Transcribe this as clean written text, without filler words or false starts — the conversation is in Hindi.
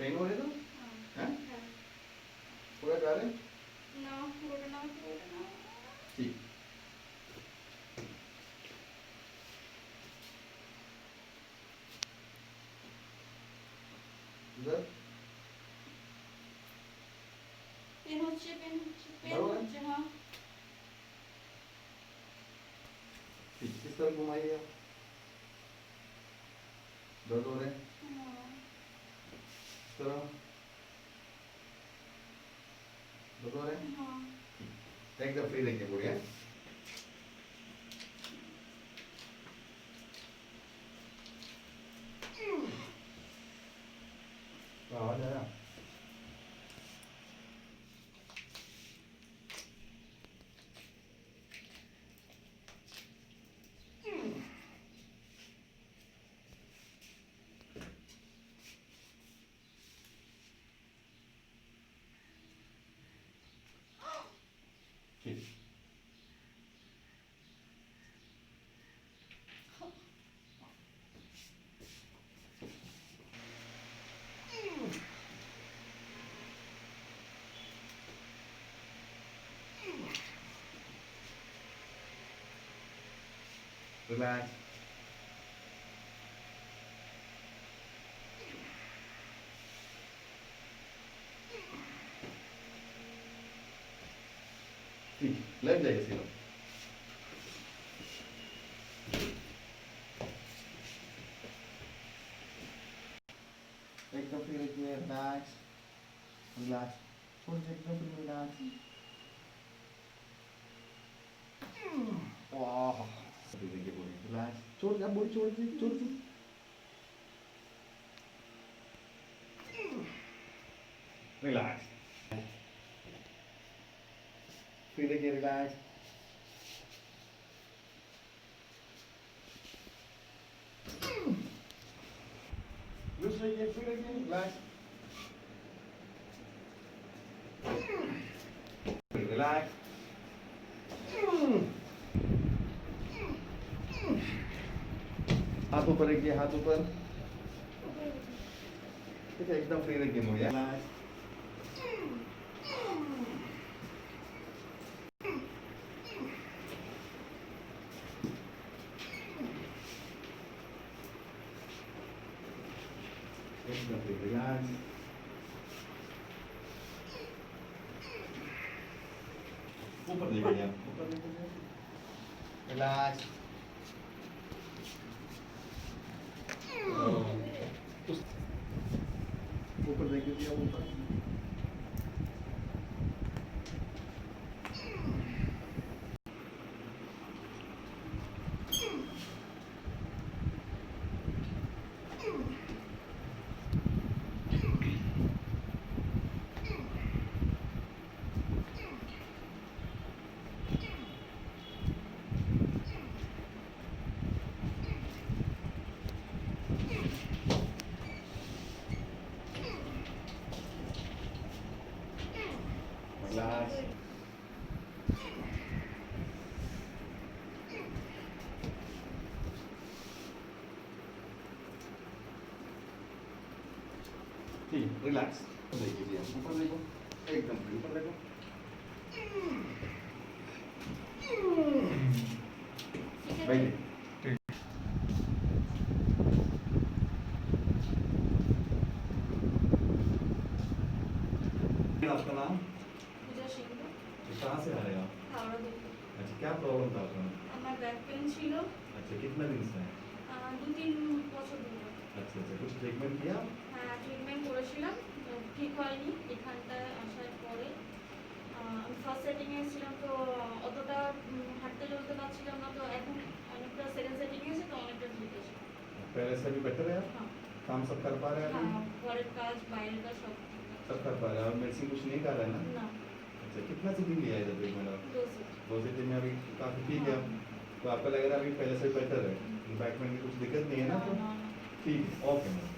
पेन हो रहे तो हाँ हैं हाँ पूरा गा रहे ना पुरोटा ना ठीक इधर पेन पेन बरोबर है होच्छे हाँ ठीक किस तरफ घुमाइए आप दर्द हो रहे हैं हाँ इस तरह दर्द हो रहे हैं हाँ एकदम फ्री रखिए पूरी है आवाज आया ठीक रिलैक्स ठीक लग जाएगा सीधा एकदम फ्री रखिए रिलैक्स रिलैक्स छोड़ दीजिए एकदम फ्री रिलैक्स वाह फ्री रखिए पूरी रिलैक्स छोड़ दीजिए बॉडी छोड़ दीजिए रिलैक्स फ्री रखिए रिलैक्स लूज रखिए फ्री रखिए रिलैक्स रिलैक्स हाथ ऊपर रखिए हाथ ऊपर ठीक है एकदम फ्री रखिए मुझे रिलैक्स एकदम फ्री रिलैक्स ऊपर देखिए आप ऊपर देखिए रिलैक्स ऊपर देखिए आप ऊपर रिलैक्स ठीक रिलैक्स देखिए आप ऊपर देखो एकदम फ्री ऊपर देखो बैठिए आपका नाम पूजा सिंह कहाँ से आ रहे हैं आप हावड़ा থেকে अच्छा क्या प्रॉब्लम था आपका আমার ব্যাক পেন ছিল अच्छा कितना दिन से है 2-3 বছর ধরে अच्छा अच्छा कुछ ट्रीटमेंट किया হ্যাঁ ট্রিটমেন্ট করেছিলাম তো ঠিক হয়নি এখানটায় আসার পরে আমি ফার্স্ট সেটিংয়ে ছিলাম তো অতটা হাঁটতে চলতে পারছিলাম না তো এখন অনেকটা সেকেন্ড সেটিংয়ে এসে তো অনেকটা ঠিক আছে पहले से भी बेटर है आप হ্যাঁ काम सब कर पा रहे हैं হ্যাঁ अभी ঘরের কাজ বাইরের কাজ সব सब कर पा रहे हैं और मेडिसिन कुछ नहीं कर रहे हैं ना না अच्छा कितना सीटिंग लिया है जब ट्रीटमेंट आप ডোজ 2 सीटिंग में अभी काफ़ी ठीक है तो आपको लग रहा है अभी पहले से बेटर है बैक में कुछ दिक्कत नहीं है ना तो না ठीक है ओके मैम